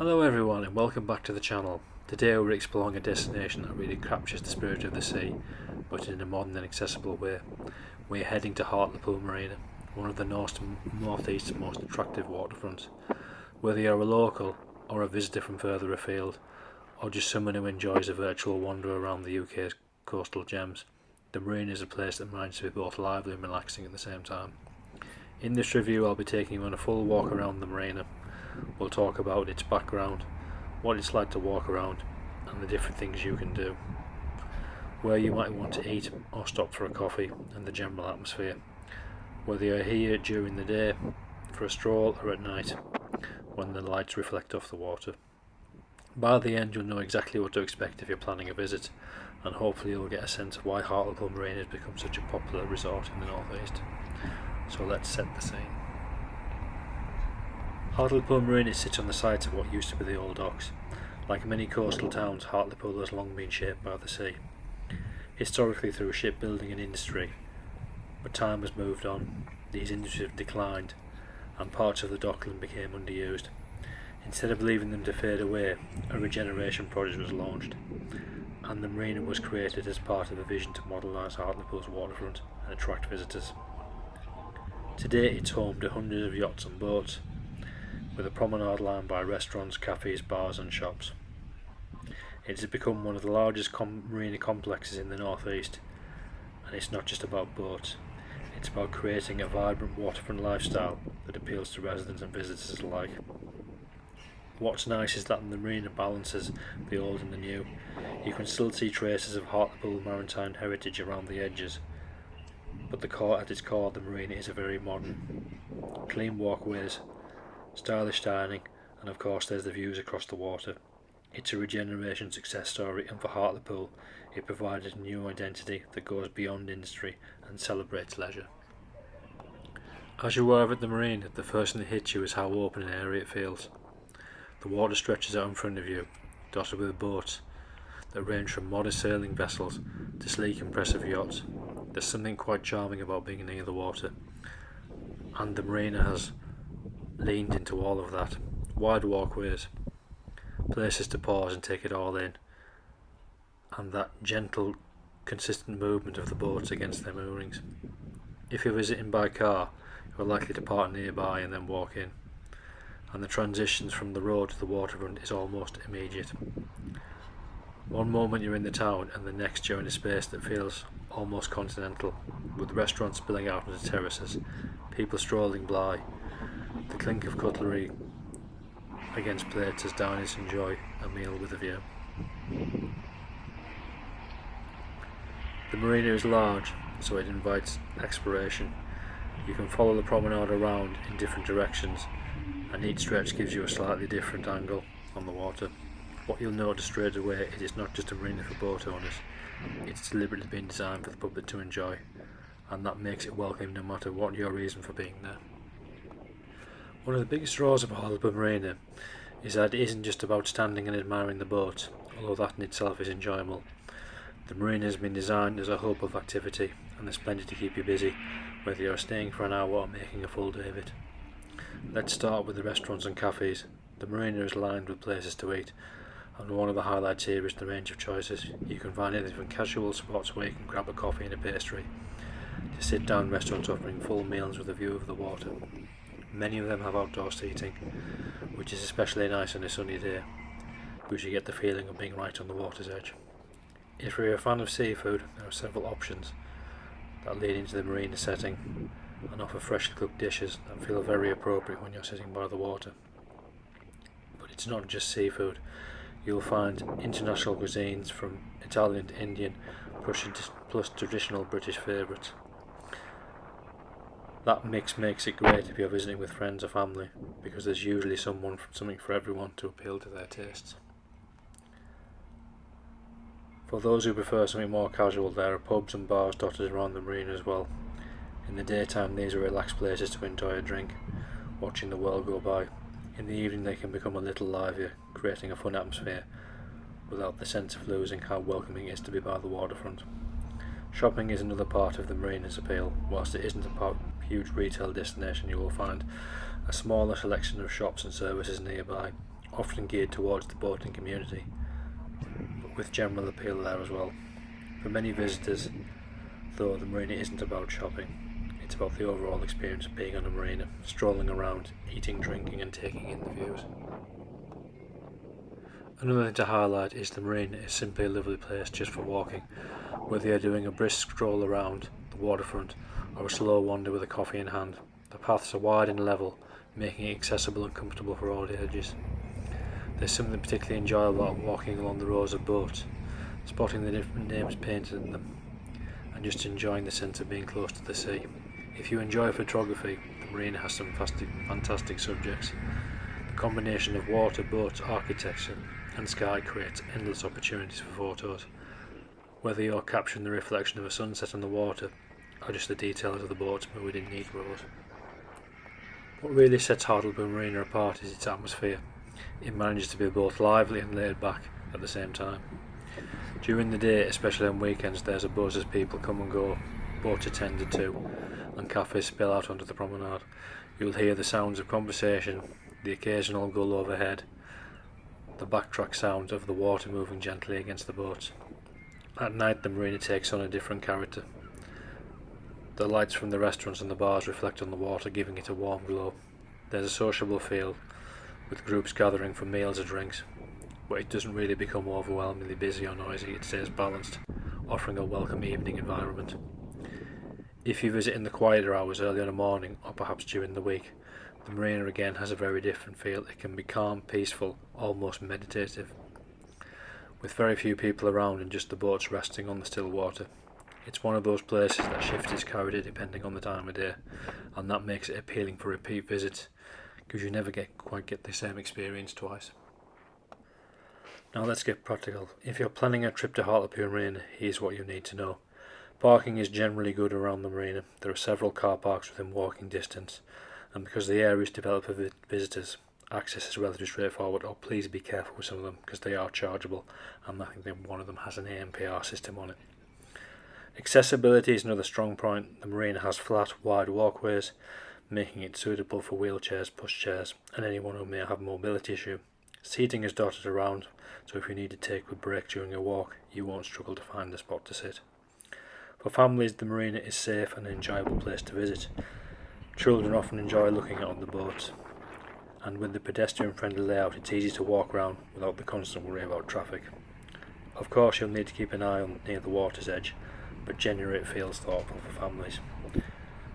Hello everyone and welcome back to the channel. Today we're exploring a destination that really captures the spirit of the sea, but in a modern and accessible way. We're heading to Hartlepool Marina, one of the northeast's most attractive waterfronts. Whether you're a local or a visitor from further afield, or just someone who enjoys a virtual wander around the UK's coastal gems, the marina is a place that manages to be both lively and relaxing at the same time. In this review I'll be taking you on a full walk around the marina. We'll talk about its background, what it's like to walk around, and the different things you can do, where you might want to eat or stop for a coffee, and the general atmosphere, whether you're here during the day for a stroll or at night when the lights reflect off the water. By the end you'll know exactly what to expect if you're planning a visit, and hopefully you'll get a sense of why Hartlepool Marina has become such a popular resort in the northeast. So let's set the scene. Hartlepool Marina sits on the site of what used to be the old docks. Like many coastal towns, Hartlepool has long been shaped by the sea, historically through shipbuilding and industry. But time has moved on, these industries have declined, and parts of the dockland became underused. Instead of leaving them to fade away, a regeneration project was launched, and the marina was created as part of a vision to modernise Hartlepool's waterfront and attract visitors. Today it's home to hundreds of yachts and boats, with a promenade lined by restaurants, cafes, bars and shops. It has become one of the largest marina complexes in the northeast, and it's not just about boats, it's about creating a vibrant waterfront lifestyle that appeals to residents and visitors alike. What's nice is that the marina balances the old and the new. You can still see traces of Hartlepool maritime heritage around the edges, but at its core the marina is a very modern, clean walkways, stylish dining, and of course there's the views across the water. It's a regeneration success story, and for Hartlepool it provided a new identity that goes beyond industry and celebrates leisure. As you arrive at the marina, the first thing that hits you is how open and airy it feels. The water stretches out in front of you, dotted with boats that range from modest sailing vessels to sleek impressive yachts. There's something quite charming about being near the water, and the marina has leaned into all of that. Wide walkways, places to pause and take it all in, and that gentle, consistent movement of the boats against their moorings. If you're visiting by car, you're likely to park nearby and then walk in, and the transitions from the road to the waterfront is almost immediate. One moment you're in the town and the next you're in a space that feels almost continental, with restaurants spilling out onto terraces, people strolling by, the clink of cutlery against plates as diners enjoy a meal with a view. The marina is large, so it invites exploration. You can follow the promenade around in different directions, and each stretch gives you a slightly different angle on the water. What you'll notice straight away is it's not just a marina for boat owners, it's deliberately been designed for the public to enjoy, and that makes it welcoming no matter what your reason for being there. One of the biggest draws of Hartlepool Marina is that it isn't just about standing and admiring the boats, although that in itself is enjoyable. The marina has been designed as a hub of activity, and there's plenty to keep you busy, whether you're staying for an hour or making a full day of it. Let's start with the restaurants and cafes. The marina is lined with places to eat, and one of the highlights here is the range of choices. You can find anything from casual spots where you can grab a coffee and a pastry, to sit down restaurants offering full meals with a view of the water. Many of them have outdoor seating, which is especially nice on a sunny day, because you get the feeling of being right on the water's edge. If you're a fan of seafood, there are several options that lead into the marina setting and offer freshly cooked dishes that feel very appropriate when you're sitting by the water. But it's not just seafood. You'll find international cuisines from Italian to Indian, plus traditional British favourites. That mix makes it great if you're visiting with friends or family, because there's usually something for everyone to appeal to their tastes. For those who prefer something more casual, there are pubs and bars dotted around the marina as well. In the daytime these are relaxed places to enjoy a drink, watching the world go by. In the evening they can become a little livelier, creating a fun atmosphere without the sense of losing how welcoming it is to be by the waterfront. Shopping is another part of the marina's appeal. Whilst it isn't a huge retail destination, you will find a smaller selection of shops and services nearby, often geared towards the boating community, but with general appeal there as well. For many visitors, though, the marina isn't about shopping. It's about the overall experience of being on a marina, strolling around, eating, drinking and taking in the views. Another thing to highlight is the marina is simply a lovely place just for walking, whether you're doing a brisk stroll around the waterfront or a slow wander with a coffee in hand. The paths are wide and level, making it accessible and comfortable for all ages. There's something particularly enjoyable about walking along the rows of boats, spotting the different names painted in them, and just enjoying the sense of being close to the sea. If you enjoy photography, the marina has some fantastic subjects. The combination of water, boats, architecture and sky creates endless opportunities for photos, whether you're capturing the reflection of a sunset on the water or just the details of the boats moving in neat rows. What really sets Hartlepool Marina apart is its atmosphere. It manages to be both lively and laid back at the same time. During the day, especially on weekends, there's a buzz as people come and go, boats attended to, and cafes spill out onto the promenade. You'll hear the sounds of conversation, the occasional gull overhead, the backtrack sound of the water moving gently against the boats. At night the marina takes on a different character. The lights from the restaurants and the bars reflect on the water, giving it a warm glow. There's a sociable feel, with groups gathering for meals or drinks, but it doesn't really become overwhelmingly busy or noisy. It stays balanced, offering a welcome evening environment. If you visit in the quieter hours early in the morning or perhaps during the week, the marina again has a very different feel. It can be calm, peaceful, almost meditative, with very few people around and just the boats resting on the still water. It's one of those places that shifts its character depending on the time of day, and that makes it appealing for repeat visits, because you never quite get the same experience twice. Now let's get practical. If you're planning a trip to Hartlepool Marina, here's what you need to know. Parking is generally good around the marina. There are several car parks within walking distance, and because the area is developed for visitors, access is relatively straightforward. Or please be careful with some of them because they are chargeable, and I think that one of them has an AMPR system on it. Accessibility is another strong point. The marina has flat, wide walkways, making it suitable for wheelchairs, pushchairs, and anyone who may have a mobility issue. Seating is dotted around, so if you need to take a break during a walk, you won't struggle to find a spot to sit. For families, the marina is a safe and enjoyable place to visit. Children often enjoy looking out on the boats, and with the pedestrian-friendly layout, it's easy to walk around without the constant worry about traffic. Of course, you'll need to keep an eye on near the water's edge, but generally it feels thoughtful for families.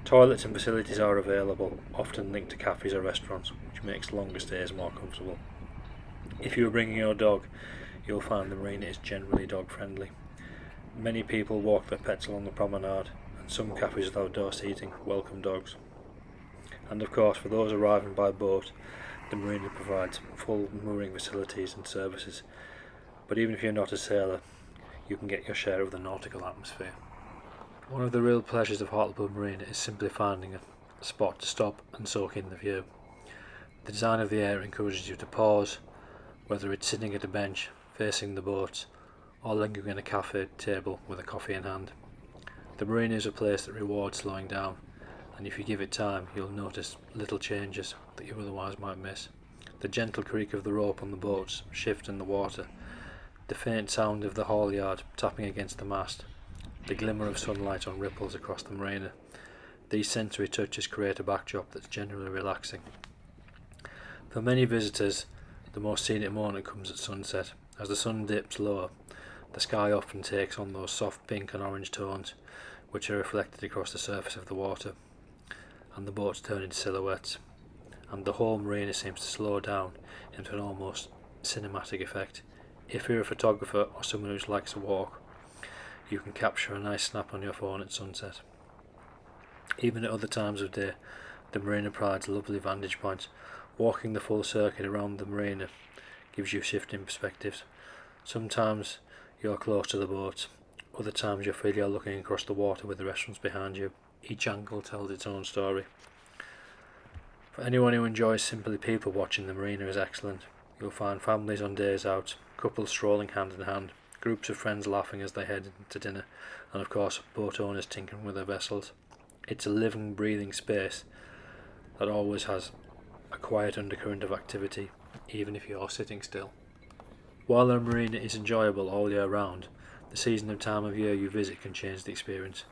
Toilets and facilities are available, often linked to cafes or restaurants, which makes longer stays more comfortable. If you are bringing your dog, you'll find the marina is generally dog-friendly. Many people walk their pets along the promenade, and some cafes with outdoor seating welcome dogs. And of course, for those arriving by boat, the marina provides full mooring facilities and services. But even if you're not a sailor, you can get your share of the nautical atmosphere. One of the real pleasures of Hartlepool Marina is simply finding a spot to stop and soak in the view. The design of the area encourages you to pause, whether it's sitting at a bench facing the boats or lingering in a cafe table with a coffee in hand. The marina is a place that rewards slowing down, and if you give it time, you'll notice little changes that you otherwise might miss. The gentle creak of the rope on the boats shift in the water, the faint sound of the haulyard tapping against the mast, the glimmer of sunlight on ripples across the marina. These sensory touches create a backdrop that's genuinely relaxing. For many visitors, the most scenic moment comes at sunset. As the sun dips lower, the sky often takes on those soft pink and orange tones, which are reflected across the surface of the water, and the boats turn into silhouettes, and the whole marina seems to slow down into an almost cinematic effect. If you're a photographer or someone who likes to walk, you can capture a nice snap on your phone at sunset. Even at other times of day, the marina provides lovely vantage points. Walking the full circuit around the marina gives you shifting perspectives. Sometimes you're close to the boats, other times you feel you're looking across the water with the restaurants behind you. Each angle tells its own story. For anyone who enjoys simply people watching, the marina is excellent. You'll find families on days out, couples strolling hand in hand, groups of friends laughing as they head to dinner, and of course boat owners tinkering with their vessels. It's a living, breathing space that always has a quiet undercurrent of activity, even if you're sitting still. While the marina is enjoyable all year round, the season and time of year you visit can change the experience.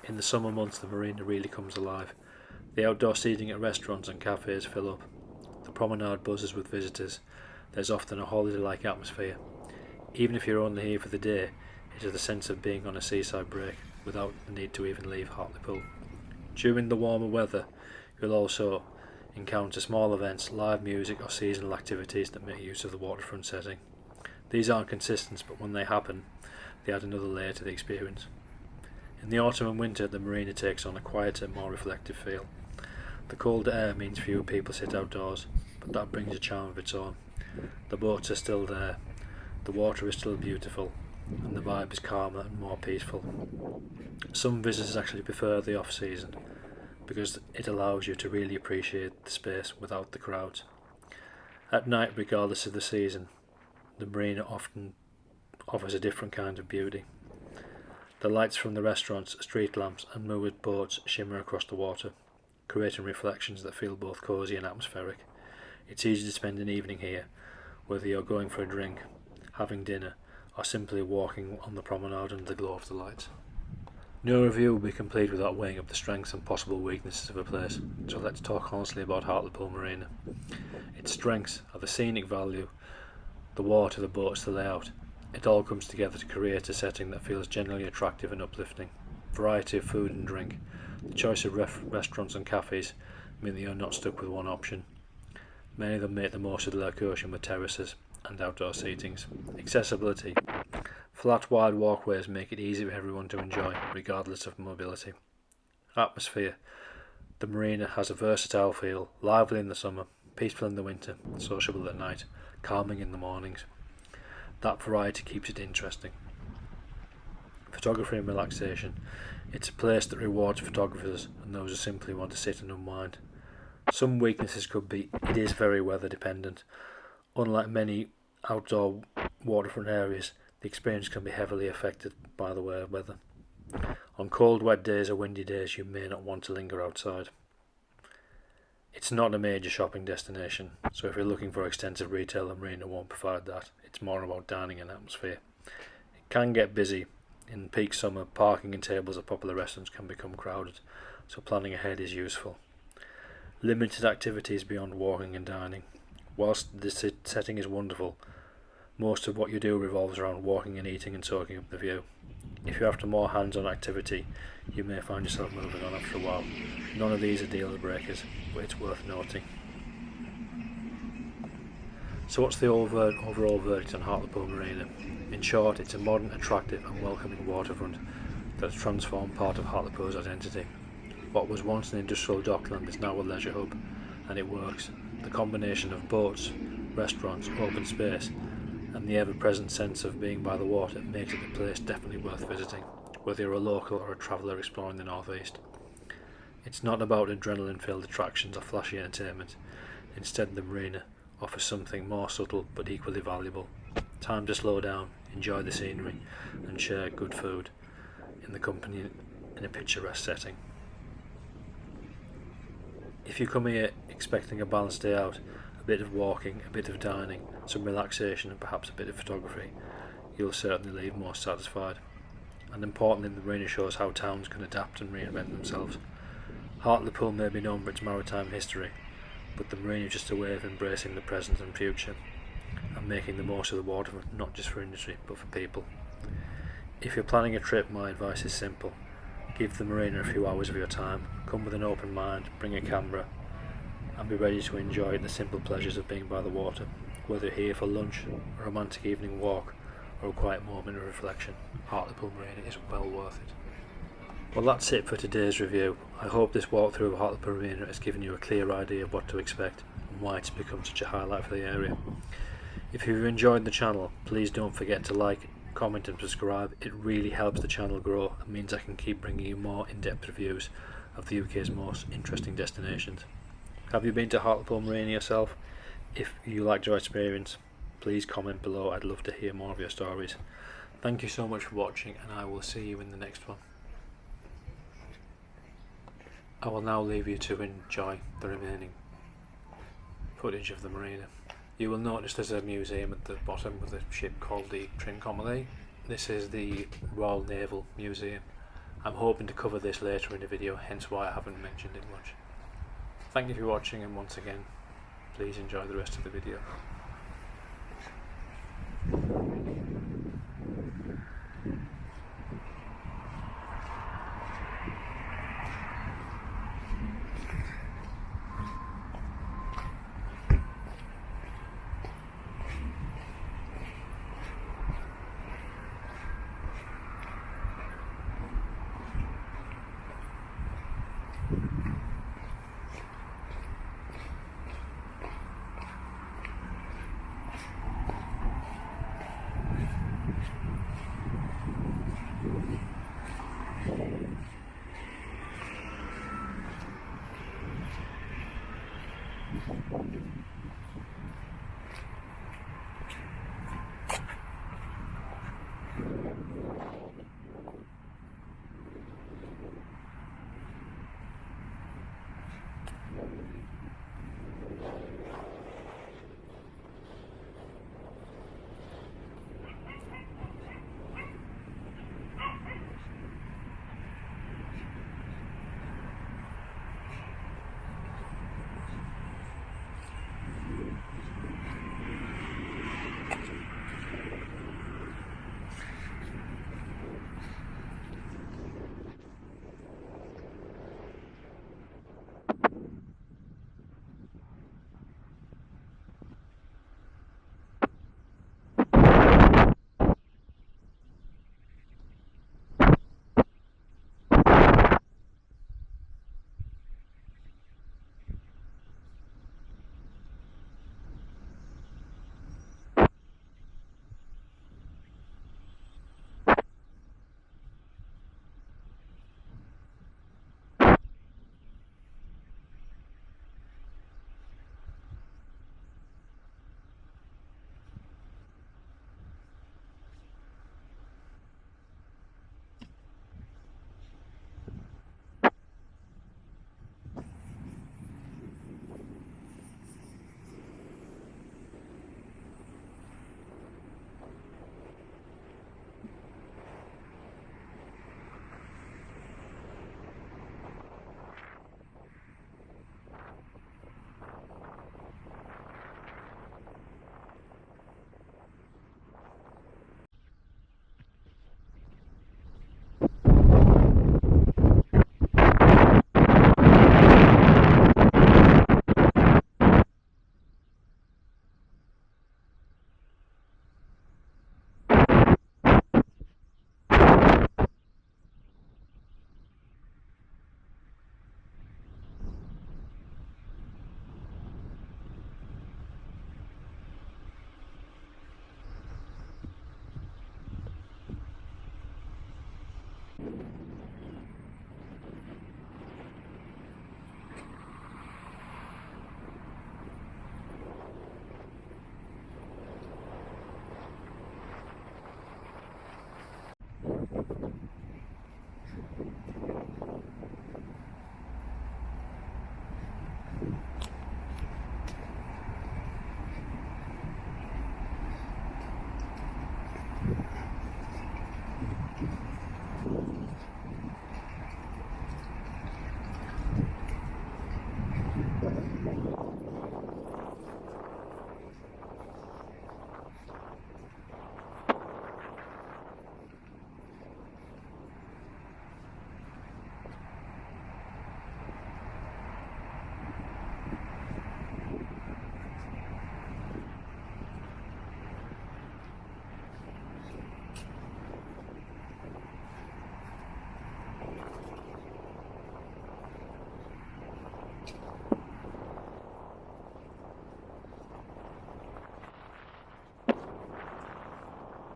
In the summer months the marina really comes alive. The outdoor seating at restaurants and cafes fill up. The promenade buzzes with visitors. There's often a holiday-like atmosphere. Even if you're only here for the day, it is the sense of being on a seaside break without the need to even leave Hartlepool. During the warmer weather, you'll also encounter small events, live music or seasonal activities that make use of the waterfront setting. These aren't consistent, but when they happen, they add another layer to the experience. In the autumn and winter, the marina takes on a quieter, more reflective feel. The colder air means fewer people sit outdoors, but that brings a charm of its own. The boats are still there, the water is still beautiful, and the vibe is calmer and more peaceful. Some visitors actually prefer the off-season, because it allows you to really appreciate the space without the crowds. At night, regardless of the season, the marina often offers a different kind of beauty. The lights from the restaurants, street lamps and moored boats shimmer across the water, creating reflections that feel both cosy and atmospheric. It's easy to spend an evening here, whether you're going for a drink, having dinner, or simply walking on the promenade under the glow of the lights. No review will be complete without weighing up the strengths and possible weaknesses of a place, so let's talk honestly about Hartlepool Marina. Its strengths are the scenic value, the water, the boats, the layout. It all comes together to create a setting that feels generally attractive and uplifting. Variety of food and drink, the choice of restaurants and cafes mean that you're not stuck with one option. Many of them make the most of the location with terraces and outdoor seatings. Accessibility. Flat, wide walkways make it easy for everyone to enjoy, regardless of mobility. Atmosphere. The marina has a versatile feel, lively in the summer, peaceful in the winter, sociable at night, calming in the mornings. That variety keeps it interesting. Photography and relaxation. It's a place that rewards photographers and those who simply want to sit and unwind. Some weaknesses could be it is very weather dependent. Unlike many outdoor waterfront areas, the experience can be heavily affected by the weather. On cold, wet days or windy days, you may not want to linger outside. It's not a major shopping destination, so if you're looking for extensive retail, the marina won't provide that. It's more about dining and atmosphere. It can get busy. In peak summer, parking and tables at popular restaurants can become crowded, so planning ahead is useful. Limited activities beyond walking and dining. Whilst the setting is wonderful, most of what you do revolves around walking and eating and soaking up the view. If you're after more hands-on activity, you may find yourself moving on after a while. None of these are deal breakers, but it's worth noting. So what's the overall verdict on Hartlepool Marina? In short, it's a modern, attractive and welcoming waterfront that's transformed part of Hartlepool's identity. What was once an industrial dockland is now a leisure hub, and it works. The combination of boats, restaurants, open space and the ever-present sense of being by the water makes it a place definitely worth visiting, whether you're a local or a traveller exploring the northeast. It's not about adrenaline-filled attractions or flashy entertainment. Instead, the marina offers something more subtle but equally valuable. Time to slow down, enjoy the scenery and share good food in the company in a picturesque setting. If you come here expecting a balanced day out, a bit of walking, a bit of dining, some relaxation and perhaps a bit of photography, you'll certainly leave more satisfied. And importantly, the marina shows how towns can adapt and reinvent themselves. Hartlepool may be known for its maritime history, but the marina is just a way of embracing the present and future and making the most of the waterfront, not just for industry but for people. If you're planning a trip, my advice is simple. Give the marina a few hours of your time, come with an open mind, bring a camera and be ready to enjoy the simple pleasures of being by the water, whether you're here for lunch, a romantic evening walk or a quiet moment of reflection. Hartlepool Marina is well worth it. Well, that's it for today's review. I hope this walkthrough of Hartlepool Marina has given you a clear idea of what to expect and why it's become such a highlight for the area. If you've enjoyed the channel, please don't forget to like, comment and subscribe. It really helps the channel grow and means I can keep bringing you more in-depth reviews of the UK's most interesting destinations. Have you been to Hartlepool Marina yourself? If you liked your experience, please comment below. I'd love to hear more of your stories. Thank you so much for watching and I will see you in the next one. I will now leave you to enjoy the remaining footage of the marina. You will notice there's a museum at the bottom with a ship called the Trincomalee. This is the Royal Naval Museum. I'm hoping to cover this later in the video, hence why I haven't mentioned it much. Thank you for watching, and once again, please enjoy the rest of the video.